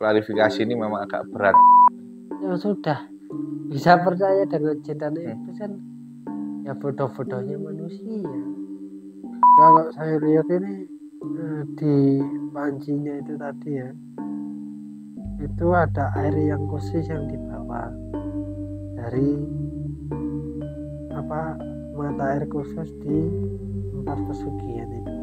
klarifikasi ini memang agak berat. Ya sudah, bisa percaya dengan cinta itu kan ya bodoh-bodohnya manusia. Kalau saya lihat ini di pancinya itu tadi ya, itu ada air yang khusus yang dibawa dari mata air khusus di tempat pesugihan itu.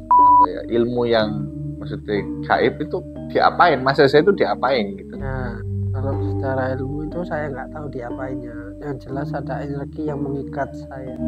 Apa ya, ilmu yang maksudnya gaib itu diapain? Masa saya itu diapain gitu? Nah, kalau secara ilmu itu saya nggak tahu diapainnya. Yang jelas ada energi yang mengikat saya.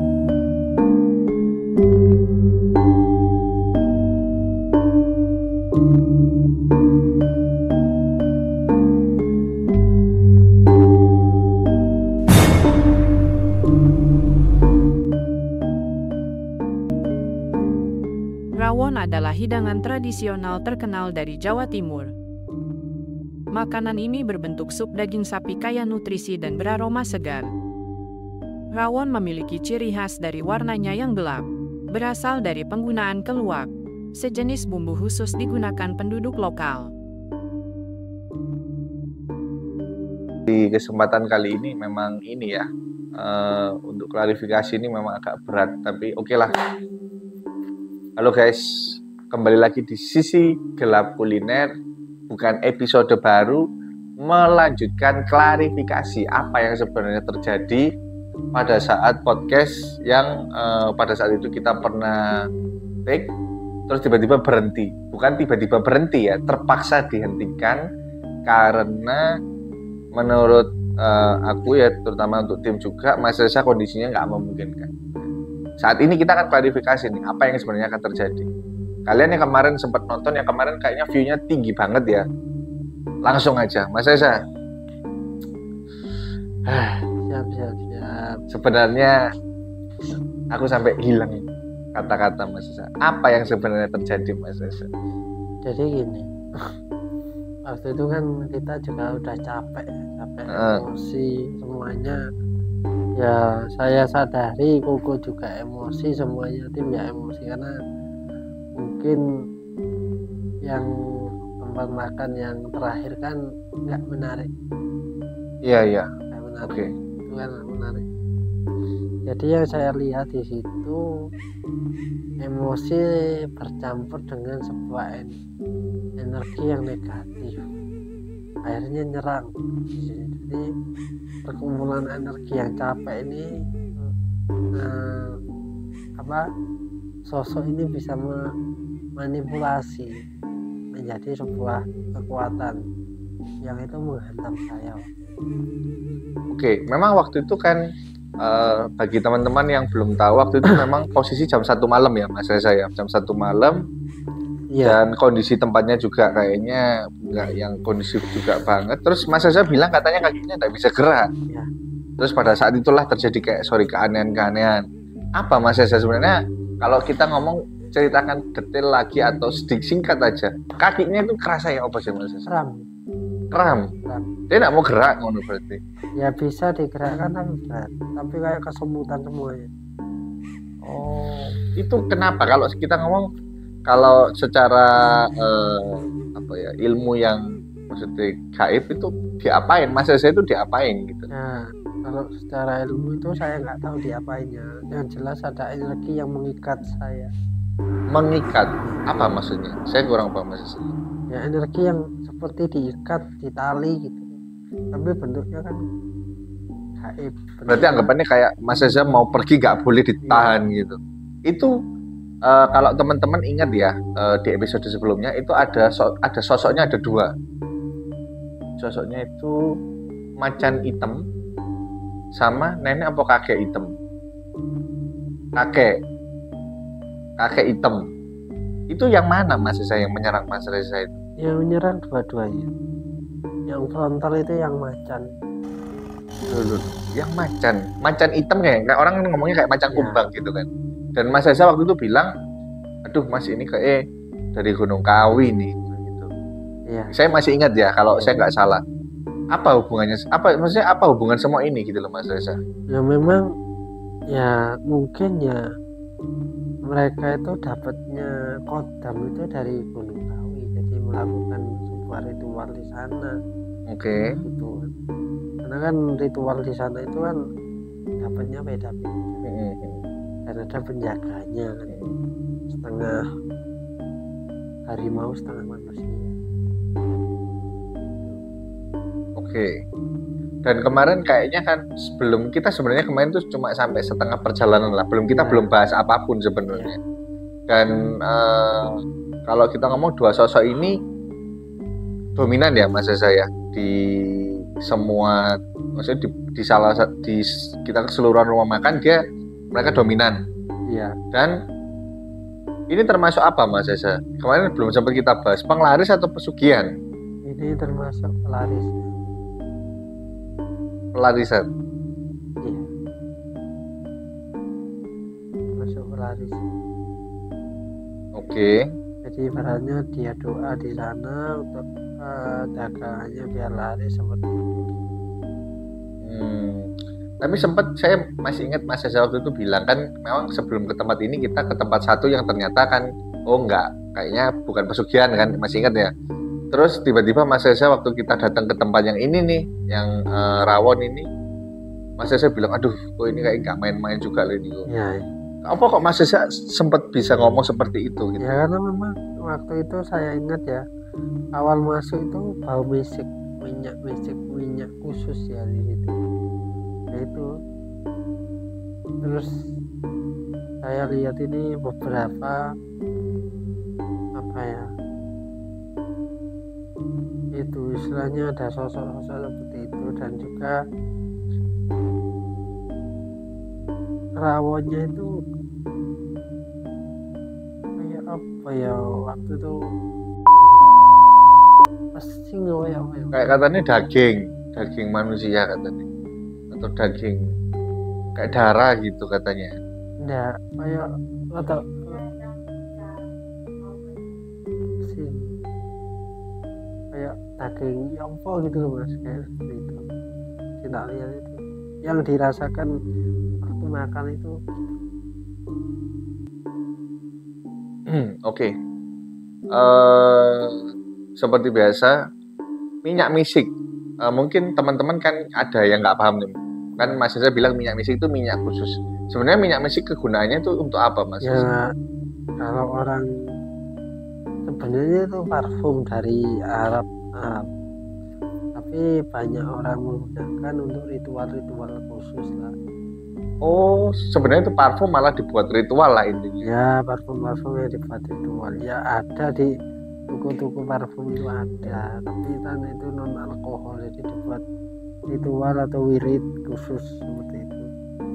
Rawon adalah hidangan tradisional terkenal dari Jawa Timur. Makanan ini berbentuk sup daging sapi kaya nutrisi dan beraroma segar. Rawon memiliki ciri khas dari warnanya yang gelap, berasal dari penggunaan keluak, sejenis bumbu khusus digunakan penduduk lokal. Di kesempatan kali ini memang ini ya, untuk klarifikasi ini memang agak berat, tapi oke lah. Halo guys, kembali lagi di Sisi Gelap Kuliner, bukan episode baru, melanjutkan klarifikasi apa yang sebenarnya terjadi pada saat podcast yang pada saat itu kita pernah take, terus tiba-tiba berhenti. Bukan tiba-tiba berhenti ya, terpaksa dihentikan karena menurut aku ya, terutama untuk tim juga, Mas Reza kondisinya nggak memungkinkan. Saat ini kita akan klarifikasi nih, apa yang sebenarnya akan terjadi. Kalian yang kemarin sempat nonton, yang kemarin kayaknya view-nya tinggi banget ya. Langsung aja, Mas Reza. Siap. Sebenarnya aku sampai hilang kata-kata Mas Reza. Apa yang sebenarnya terjadi, Mas Reza? Jadi gini, waktu itu kan kita juga udah capek emosi semuanya. Ya saya sadari Koko juga emosi, semuanya tim ya emosi, karena mungkin yang tempat makan yang terakhir kan nggak menarik. Iya. Nggak menarik. Oke. Itu kan nggak menarik. Jadi yang saya lihat di situ emosi bercampur dengan sebuah energi yang negatif, akhirnya nyerang. Jadi perkumpulan energi yang capek ini sosok ini bisa memanipulasi menjadi sebuah kekuatan yang itu menghantam saya. Oke, memang waktu itu kan bagi teman-teman yang belum tahu, waktu itu memang posisi jam 1 malam ya Mas Reza ya, jam 1 malam. Ya. Dan kondisi tempatnya juga kayaknya nggak yang kondusif juga banget. Terus Mas Reza bilang katanya kakinya nggak bisa gerak. Ya. Terus pada saat itulah terjadi keanehan-keanehan. Apa Mas Reza sebenarnya kalau kita ngomong, ceritakan detail lagi atau sedikit singkat aja. Kakinya itu kerasa ya apa sih Mas Reza? Kram. Dia nggak mau gerak ngono berarti. Ya bisa digerakkan tapi kayak kesemutan semuanya. Oh, itu kenapa? Kalau kita ngomong, kalau secara ilmu yang maksudnya gaib itu diapain? Masa saya itu diapain gitu? Nah, kalau secara ilmu itu saya nggak tahu diapainnya. Yang jelas ada energi yang mengikat saya. Mengikat? Apa maksudnya? Saya kurang paham maksudnya. Ya energi yang seperti diikat di tali gitu. Tapi bentuknya kan gaib. Berarti anggapannya kayak Mas Reza mau pergi nggak boleh ditahan gitu. Itu kalau teman-teman ingat ya, di episode sebelumnya itu ada sosoknya ada 2. Sosoknya itu macan hitam sama nenek apa kakek hitam. Kakek hitam. Itu yang mana Mas Reza yang menyerang Mas Reza itu? Yang menyerang dua-duanya. Yang frontal itu yang macan. Yang macan hitam kayak orang ngomongnya kayak macan kumbang gitu kan. Dan Mas Reza waktu itu bilang, aduh Mas ini kayak dari Gunung Kawi nih gitu. Iya. Saya masih ingat ya kalau saya nggak salah. Apa hubungannya? Apa hubungan semua ini gitu loh Mas Reza? Ya memang ya mungkin ya mereka itu dapatnya kodam itu dari Gunung Kawi, jadi melakukan sebuah ritual di sana. Oke. Gitu. Karena kan ritual di sana itu kan dapatnya beda-beda. Dan ada penjaganya kan. Setengah harimau, setengah manusia. Oke. Dan kemarin kayaknya kan sebelum kita sebenarnya kemarin tuh cuma sampai setengah perjalanan lah. Belum bahas apapun sebenarnya. Dan kalau kita ngomong dua sosok ini dominan ya Mas Reza ya di semua, maksudnya di kita keseluruhan rumah makan mereka dominan. Iya. Dan ini termasuk apa Mas Reza? Kemarin belum sempat kita bahas, penglaris atau pesugihan? Ini termasuk pelaris. Pelarisan. Iya. Masuk pelaris. Oke. Jadi ibaratnya dia doa di sana untuk dagangannya biar laris seperti itu. Tapi sempat saya masih ingat Mas Reza waktu itu bilang kan memang sebelum ke tempat ini kita ke tempat satu yang ternyata kan enggak, kayaknya bukan pesugihan kan, masih ingat ya. Terus tiba-tiba Mas Reza waktu kita datang ke tempat yang ini nih, yang rawon ini, Mas Reza bilang aduh kok ini kayak nggak main-main juga loh ini kok. Ya. Apa kok Mas Reza sempat bisa ngomong seperti itu gitu? Ya karena memang waktu itu saya ingat ya, awal masuk itu bau minyak khusus ya di situ. Ya itu. Terus saya lihat ini beberapa apa ya? Itu istilahnya ada sosok-sosok seperti itu, dan juga rawonnya itu kayak apa ya waktu itu pasti kayak katanya daging manusia katanya, atau daging kayak darah gitu katanya. enggak kayak atau kayak daging apa gitu loh Mas, kayak seperti itu. Tidak lihat itu yang dirasakan waktu makan itu. Oke. Seperti biasa minyak misik. Mungkin teman-teman kan ada yang nggak paham nih. Kan Mas Reza bilang minyak misik itu minyak khusus. Sebenarnya minyak misik kegunaannya itu untuk apa Mas Reza? Ya kalau orang sebenarnya itu parfum dari Arab, tapi banyak orang menggunakan untuk ritual-ritual khusus lah. Oh, sebenarnya itu parfum malah dibuat ritual lah intinya. Ya parfum-parfum yang dibuat ritual ya ada di toko-toko parfum itu ada, tapi kan itu non alkohol, jadi dibuat ritual atau wirid khusus seperti itu.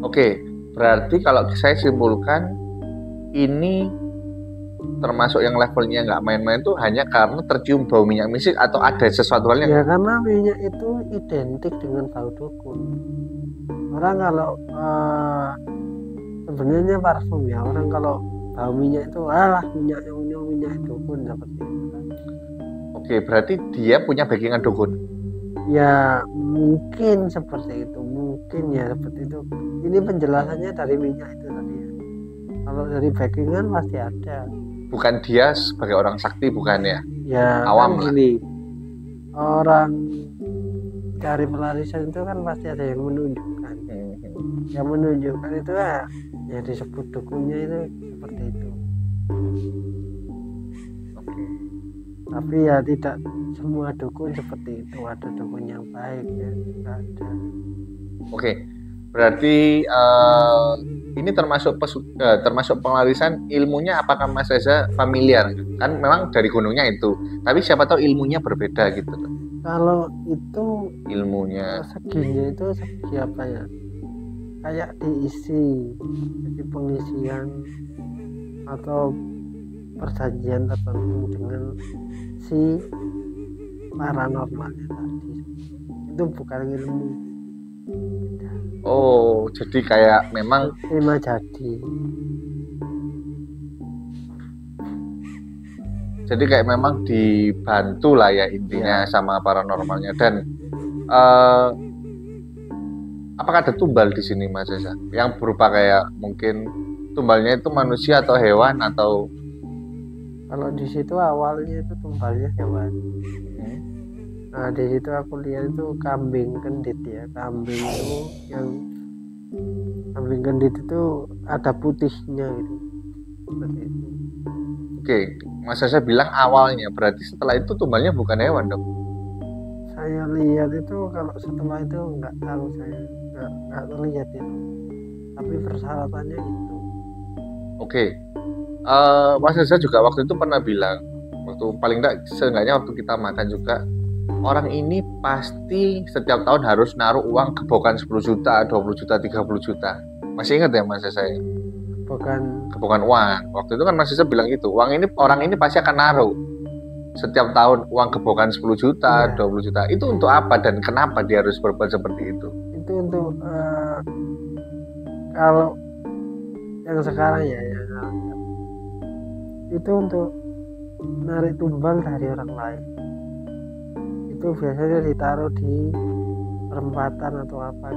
Oke, berarti kalau saya simpulkan ini termasuk yang levelnya nggak main-main itu hanya karena tercium bau minyak misik atau ada sesuatu hal yang ya karena minyak itu identik dengan bau dukun. Orang kalau sebenarnya parfum ya, orang kalau bau minyak itu alah minyak dukun seperti itu kan. Oke, berarti dia punya backingan dukun. Ya mungkin seperti itu, mungkin ya seperti itu. Ini penjelasannya dari minyak itu tadi ya. Kalau dari backingan pasti ada. Bukan dia sebagai orang sakti, bukan ya? Ya Awam kan gini, orang cari pelarisan itu kan pasti ada yang menunjukkan. Yang menunjukkan itu ya disebut dukunnya itu seperti itu. Oke. Tapi ya tidak semua dukun seperti itu, ada dukun yang baik ya juga ada. Oke, berarti ini termasuk penglarisan ilmunya. Apakah Mas Reza familiar? Kan memang dari gunungnya itu, tapi siapa tahu ilmunya berbeda gitu. Kalau itu Ilmunya. seginya itu segi apa ya? Kayak diisi, jadi pengisian atau perjanjian tertentu dengan si paranormalnya tadi. Itu bukan ilmu. Oh, jadi kayak memang Terima jadi. Jadi kayak memang dibantu lah ya intinya sama paranormalnya. Dan apakah ada tumbal di sini Mas Reza? Yang berupa kayak mungkin tumbalnya itu manusia atau hewan atau Kalau di situ awalnya itu tumbalnya hewan. Nah di situ aku lihat itu kambing kendit ya. Kambing kendit itu ada putihnya gitu. Seperti itu. Oke, Mas Reza bilang awalnya, berarti setelah itu tumbalnya bukan hewan dong? Saya lihat itu kalau setelah itu nggak tahu, saya nggak terlihat itu. Tapi persyaratannya itu. Oke, Mas Reza juga waktu itu pernah bilang, waktu paling enggak seenggaknya waktu kita makan juga, orang ini pasti setiap tahun harus naruh uang gebokan 10 juta, 20 juta, 30 juta. Masih ingat ya Mas Reza? Gebokan uang. Waktu itu kan Mas Reza bilang gitu, orang ini pasti akan naruh setiap tahun uang gebokan 10 juta, 20 juta. Itu untuk apa dan kenapa dia harus berbuat seperti itu? Itu untuk kalau yang sekarang ya itu untuk narik tumbal dari orang lain. Itu biasanya ditaruh di perempatan atau apa.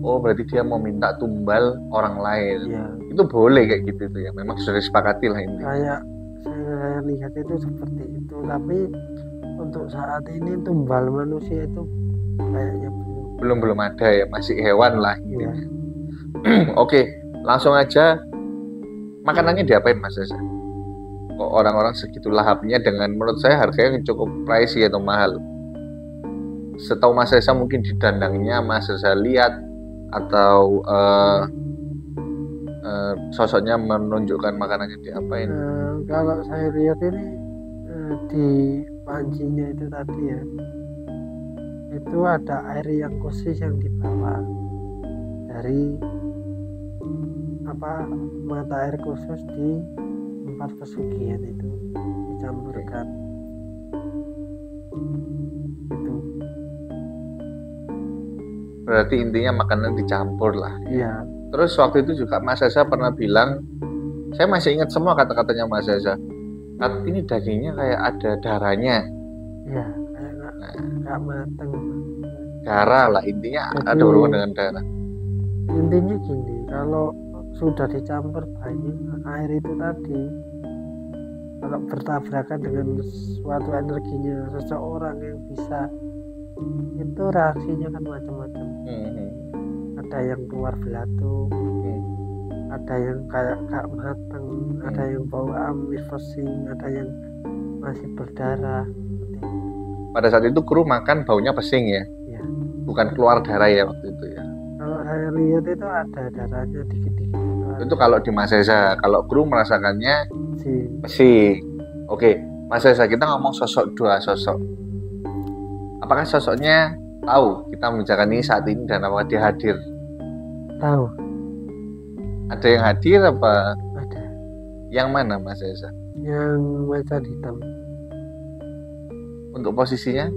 Oh, berarti dia mau minta tumbal orang lain. Ya. Itu boleh kayak gitu tuh ya. Memang sudah disepakati lah ini. Kayak saya lihat itu seperti itu, tapi untuk saat ini tumbal manusia itu kayaknya belum ada ya, masih hewan lah gitu. Ya. Oke, langsung aja makanannya diapain Mas Reza? Kok orang-orang segitu lahapnya dengan menurut saya harganya cukup pricey atau mahal. Setahu Mas Reza mungkin di dandangnya Mas Reza lihat atau sosoknya menunjukkan makanannya diapain? Kalau saya lihat ini di pancinya itu tadi ya, itu ada air yang khusus yang dibawa dari mata air khusus di tempat pesugihan itu dicampurkan. Itu berarti intinya makanan dicampur lah. Iya. Terus waktu itu juga Mas Reza pernah bilang, saya masih ingat semua kata-katanya Mas Reza, ini dagingnya kayak ada darahnya. Iya, kayak nggak mateng. Darah lah intinya. Jadi, ada hubungan dengan darah. Intinya gini, kalau sudah dicampur banyak air itu tadi, kalau bertabrakan dengan suatu energinya seseorang yang bisa, itu reaksinya kan macam-macam. Ada yang keluar belatung, ada yang kayak gak mateng, ada yang bau amis pesing, ada yang masih berdarah. Pada saat itu kru makan baunya pesing ya? Ya. Bukan keluar darah ya waktu itu ya? Kalau saya lihat itu ada darahnya dikit-dikit. Itu kalau di Mas Reza, kalau kru merasakannya pesing. Oke, Mas Reza, kita ngomong dua sosok. Apakah sosoknya tahu kita membicarakan ini saat ini dan apakah dia hadir? Tahu. Ada yang hadir apa? Ada. Yang mana Mas Reza? Yang macan hitam. Untuk posisinya?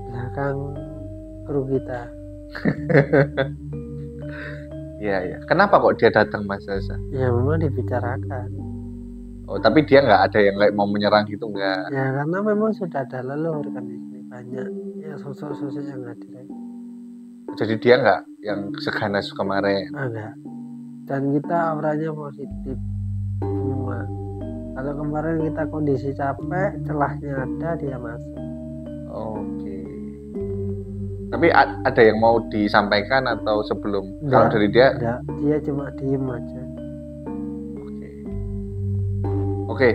Belakang kru kita. Iya. Kenapa kok dia datang Mas Reza? Ya memang dibicarakan. Oh, tapi dia nggak ada yang kayak mau menyerang gitu nggak? Ya karena memang sudah ada leluhur kan di sini banyak ya sosok-sosok yang hadir. Jadi dia nggak yang seganas kemarin? Enggak. Dan kita auranya positif semua. Kalau kemarin kita kondisi capek, celahnya ada, dia masuk. Oke. Tapi ada yang mau disampaikan atau sebelum? Enggak, kalau dari dia? Enggak, dia cuma diem aja. Oke.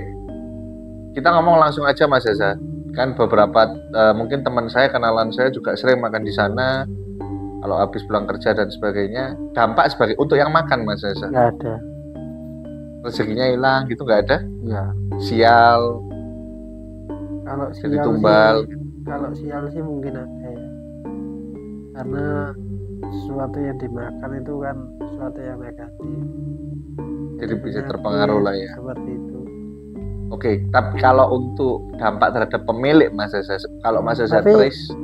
Kita ngomong langsung aja Mas Reza. Kan beberapa mungkin teman saya, kenalan saya juga sering makan di sana. Kalau habis pulang kerja dan sebagainya, dampak sebagai untuk yang makan Mas Reza? Nggak ada. Rezekinya hilang gitu nggak ada? Ya. Sial. Kalau jadi tumbal. Kalau sial sih mungkin ada ya. Karena sesuatu yang dimakan itu kan sesuatu yang negatif. Jadi bisa terpengaruh lah ya. Seperti itu. Oke, tapi kalau untuk dampak terhadap pemilik Mas Reza, kalau Mas Reza trace,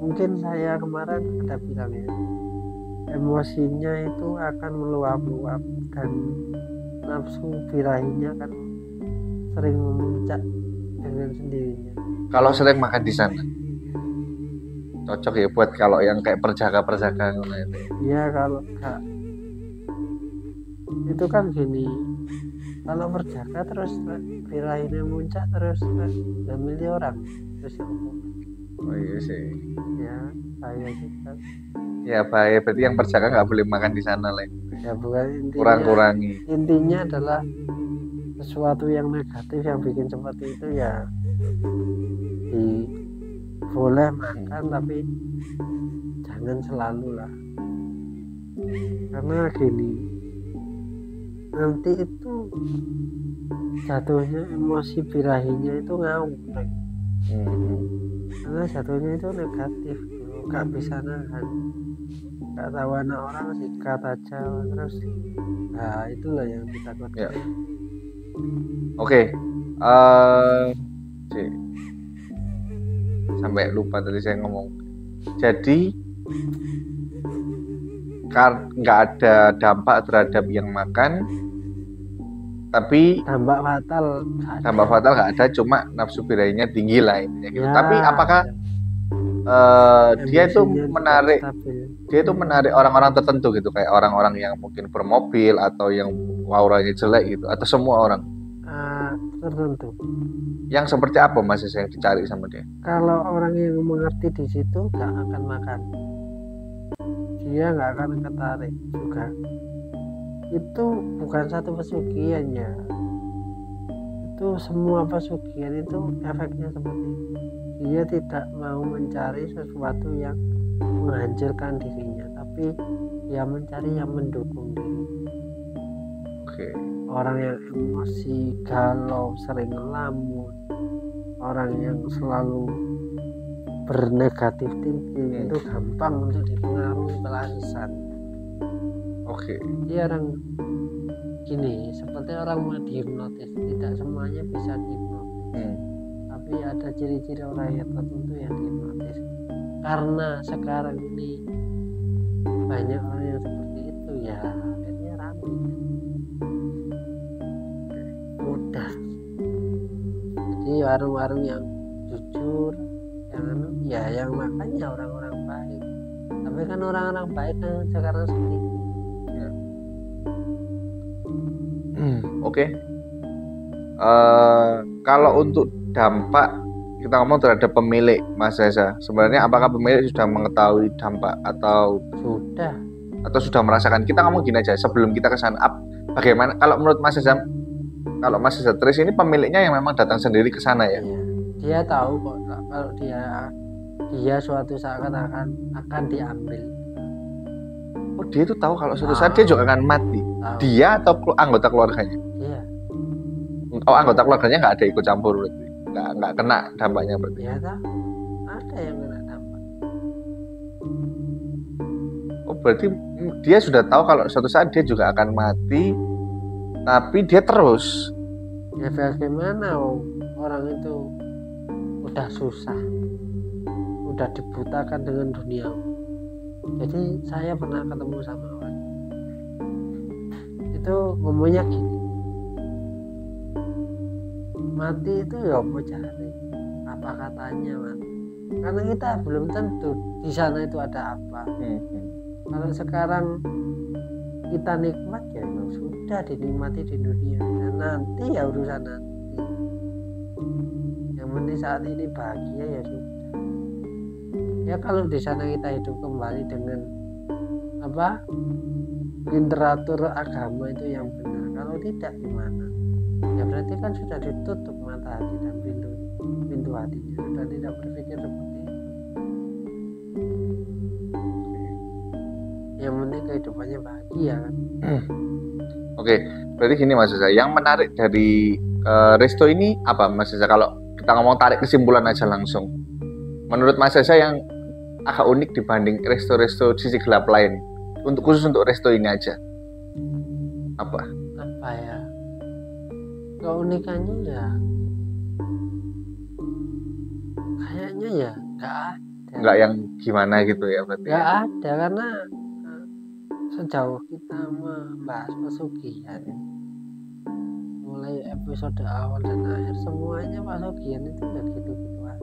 mungkin saya kemarin ada bilang ya, emosinya itu akan meluap-luap dan nafsu birahinya kan sering memuncak dengan sendirinya. Kalau sering makan di sana, cocok ya buat kalau yang kayak perjaka-perjaka itu. Iya kalau enggak, itu kan gini, Kalau berjaga terus birahinya muncak terus nggak milih orang terus ya apa? Oh iya sih. Ya bahaya juga. Ya bahaya, berarti yang berjaga nggak boleh makan di sana lah. Ya bukan intinya. Kurang-kurangi. Intinya adalah sesuatu yang negatif yang bikin seperti itu ya boleh makan tapi jangan selalu lah. Karena gini, nanti itu jatuhnya emosi birahinya itu ngawur. Karena jatuhnya itu negatif, nggak bisa nahan, nggak tahu anak orang sikat aja terus. Nah itulah yang ditakutkan. Ya. Oke, sampai lupa tadi saya ngomong. Jadi nggak ada dampak terhadap yang makan, tapi dampak fatal nggak ada, cuma nafsu birahinya tinggi lah intinya gitu. Ya, tapi apakah dia itu menarik orang-orang tertentu gitu, kayak orang-orang yang mungkin bermobil atau yang auranya jelek gitu, atau semua orang tertentu? Yang seperti apa Mas yang dicari sama dia? Kalau orang yang mengerti di situ nggak akan makan, dia nggak akan ketarik juga. Itu bukan satu pesugihan ya, itu semua pesugihan itu efeknya seperti itu. Dia tidak mau mencari sesuatu yang menghancurkan dirinya, tapi dia mencari yang mendukung diri. Oke. Orang yang emosi, galau, sering ngelamun, orang yang selalu bernegatif thinking itu gampang untuk dipengaruhi pelarisan. Oke. Dia orang gini, seperti orang mau dihipnotis, tidak semuanya bisa dihipnotis. Tapi ada ciri-ciri orang yang tertentu yang dihipnotis. Karena sekarang ini banyak orang yang seperti itu ya, akhirnya ramai. Mudah. Jadi warung-warung yang jujur, yang makannya orang-orang baik. Tapi kan orang-orang baik kan sekarang seperti itu. Oke. Kalau untuk dampak kita ngomong terhadap pemilik, Mas Reza, sebenarnya apakah pemilik sudah mengetahui dampak atau sudah merasakan? Kita ngomong gini aja, sebelum kita ke sana, bagaimana kalau menurut Mas Reza, kalau Mas Reza Tris ini pemiliknya yang memang datang sendiri ke sana ya? Iya, dia tahu kok kalau dia suatu saat akan diambil. Oh, dia itu tahu kalau suatu saat dia juga akan mati. Tahu. Dia atau anggota keluarganya? Iya. Oh, anggota keluarganya nggak ada ikut campur berarti? Nggak kena dampaknya berarti? Iya, tahu. Ada yang kena dampak. Oh, berarti dia sudah tahu kalau suatu saat dia juga akan mati, tapi dia terus. Ya bagaimana orang itu udah susah, udah dibutakan dengan dunia. Jadi saya pernah ketemu sama orang itu ngomongnya gini, mati itu ya mau cari apa katanya mati, karena kita belum tentu di sana itu ada apa. Kalau sekarang kita nikmat ya sudah dinikmati di dunia, dan nanti ya urusan nanti. Yang penting saat ini bahagia ya sudah. Ya kalau di sana kita hidup kembali dengan literatur agama itu yang benar. Kalau tidak gimana? Ya berarti kan sudah ditutup mata hati dan pintu hatinya, sudah tidak berpikir seperti itu. Yang penting kehidupannya bahagia kan. Oke, berarti gini Mas Reza, yang menarik dari Resto ini apa Mas Reza? Kalau kita ngomong tarik kesimpulan aja langsung, menurut Mas Reza yang agak unik dibanding resto-resto sisi gelap lain, khusus untuk Resto ini aja, apa ya keunikannya ya kayaknya ya nggak yang gimana gitu ya berarti? Nggak ada, karena sejauh kita membahas pesugihan mulai episode awal dan akhir semuanya pesugihan itu ya gitu-gitu aja.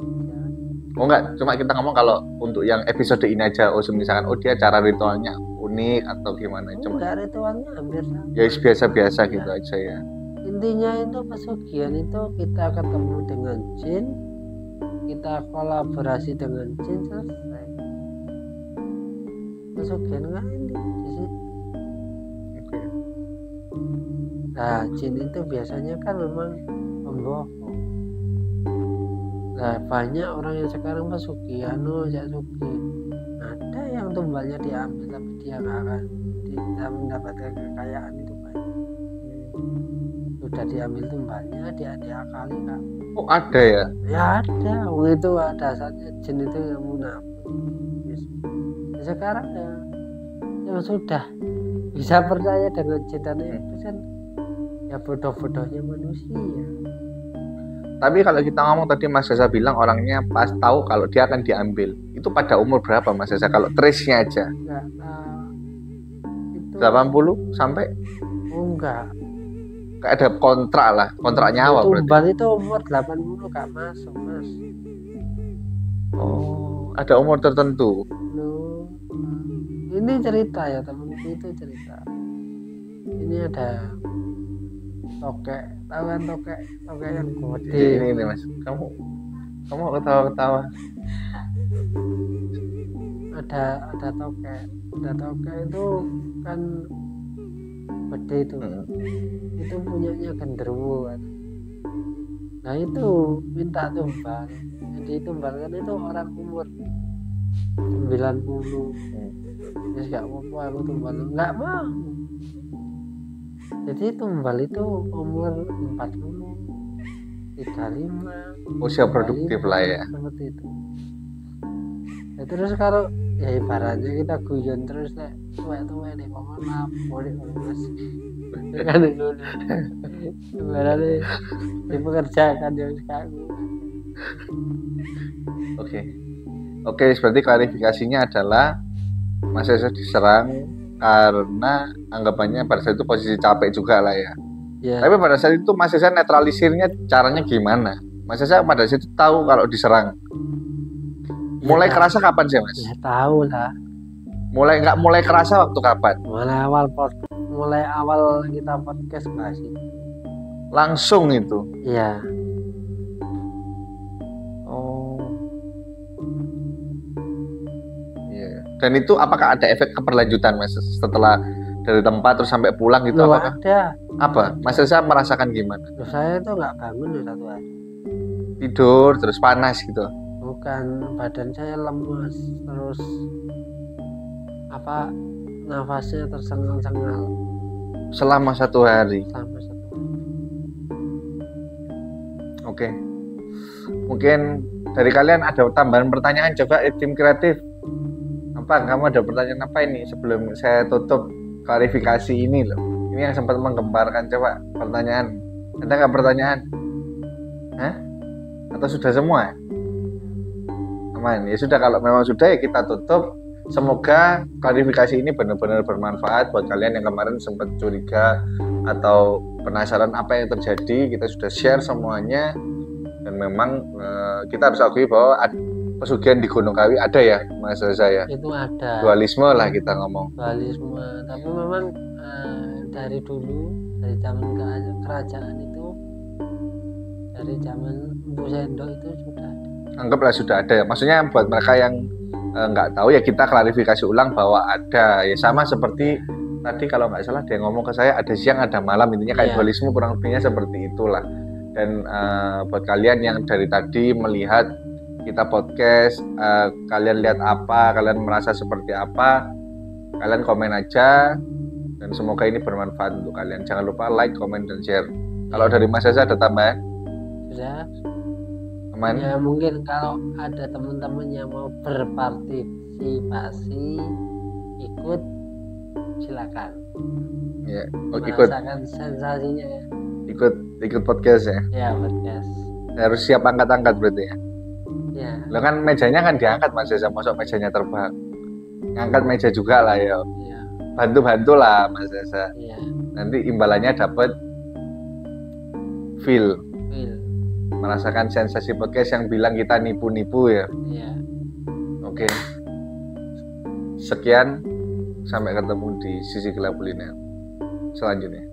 Oh enggak, cuma kita ngomong kalau untuk yang episode ini aja, misalkan dia cara ritualnya unik atau gimana? Cuma ritualnya hampir sama. Ya biasa-biasa gitu aja ya. intinya itu pesugihan itu kita ketemu dengan jin, kita kolaborasi dengan jin, selesai. Pesugihan kan ini di situ. Oke. Nah, jin itu biasanya kan memang pembohong. Nah, banyak orang yang sekarang pesugihan, ada yang tumbalnya diambil tapi dia nggak akan bisa mendapatkan kekayaan itu banyak. Sudah diambil tumbalnya, dia diakali Kak. Oh ada ya? Ya ada, itu dasarnya jin itu yang munafik. Sekarang ya yang sudah bisa percaya dengan jin dan itu kan ya bodoh-bodohnya manusia. Tapi kalau kita ngomong tadi Mas Reza bilang orangnya pas tahu kalau dia akan diambil. Itu pada umur berapa Mas Reza kalau trace-nya aja? Enggak, itu 80 sampai? enggak. Kayak ada kontrak lah, kontrak nyawa berarti. Tumbal itu umur 80 gak masuk Mas. Oh, ada umur tertentu. Loh, ini cerita ya temanku itu cerita. Ini ada tokek, tahu kan tokek yang gede. Ini Mas, kamu ketawa-ketawa. Ada tokek itu kan gede itu. Itu punyanya genderuwo kan. Nah itu minta tumbal. Jadi tumbalkan itu orang umur 90. Terus gak apa-apa aku tumbal, nggak mau. Jadi tumbal itu umur 40, 35, Usia produktif lah ya. seperti itu. Ya, terus kalau ya ibaratnya kita guyon terus nek tuwek-tuwek nek kok lapor Mas. Kan itu. Ibaratnya dipekerjakan ya sekarang. Oke, berarti klarifikasinya adalah Mas Reza diserang karena anggapannya pada saat itu posisi capek juga lah ya. Ya. Tapi pada saat itu Mas Reza netralisirnya caranya gimana? Mas Reza pada saat itu tahu kalau diserang. Mulai Ya, kerasa kapan sih Mas? ya tahu lah. Mulai kerasa waktu kapan? Mulai awal kita podcast bahas itu. Langsung itu. Iya. Oh. Iya. Dan itu apakah ada efek keberlanjutan Mas setelah dari tempat terus sampai pulang gitu? Loh, Apakah ada. apa? Mas Reza merasakan gimana? Loh, saya itu nggak bangun loh satu hari. Tidur terus panas gitu. Bukan, badan saya lemas terus nafasnya tersengal-sengal Selama 1 hari. sampai satu hari. Oke. Mungkin dari kalian ada tambahan pertanyaan, coba tim kreatif. Kamu ada pertanyaan apa ini sebelum saya tutup klarifikasi ini loh. Ini yang sempat menggemparkan, coba pertanyaan. Ada nggak pertanyaan? Hah? Atau sudah semua? Aman. Ya sudah, kalau memang sudah ya kita tutup. Semoga klarifikasi ini benar-benar bermanfaat buat kalian yang kemarin sempat curiga atau penasaran apa yang terjadi. Kita sudah share semuanya, dan memang kita harus akui bahwa pesugihan di Gunung Kawi ada ya Mas Reza ya. Itu ada Dualisme lah kita ngomong. dualisme, tapi memang dari dulu, dari zaman kerajaan itu, dari zaman Empu Sendok itu sudah ada. Anggaplah sudah ada ya. Maksudnya buat mereka yang nggak tahu ya, kita klarifikasi ulang bahwa ada ya, sama seperti tadi kalau nggak salah dia ngomong ke saya ada siang ada malam, intinya kayak dualisme kurang lebihnya seperti itulah. Dan buat kalian yang dari tadi melihat kita podcast, kalian lihat apa, kalian merasa seperti apa, kalian komen aja, dan semoga ini bermanfaat untuk kalian. Jangan lupa like, comment, dan share. Kalau dari Mas Reza ada tambahan? Sudah. Aman? Ya mungkin kalau ada teman-teman yang mau berpartisipasi ikut, silakan. Ya, ikut Merasakan sensasinya ya. ikut podcast ya. Ya podcast. Harus siap angkat-angkat berarti ya. Ya. Lo kan mejanya kan diangkat Mas Reza, masuk mejanya terbang. Ngangkat meja juga lah ya. Ya. Bantu-bantu lah Mas Reza. Ya. Nanti imbalannya dapat feel, merasakan sensasi podcast yang bilang kita nipu-nipu ya. Ya. Oke. Sekian, sampai ketemu di Sisi Gelap Kuliner selanjutnya.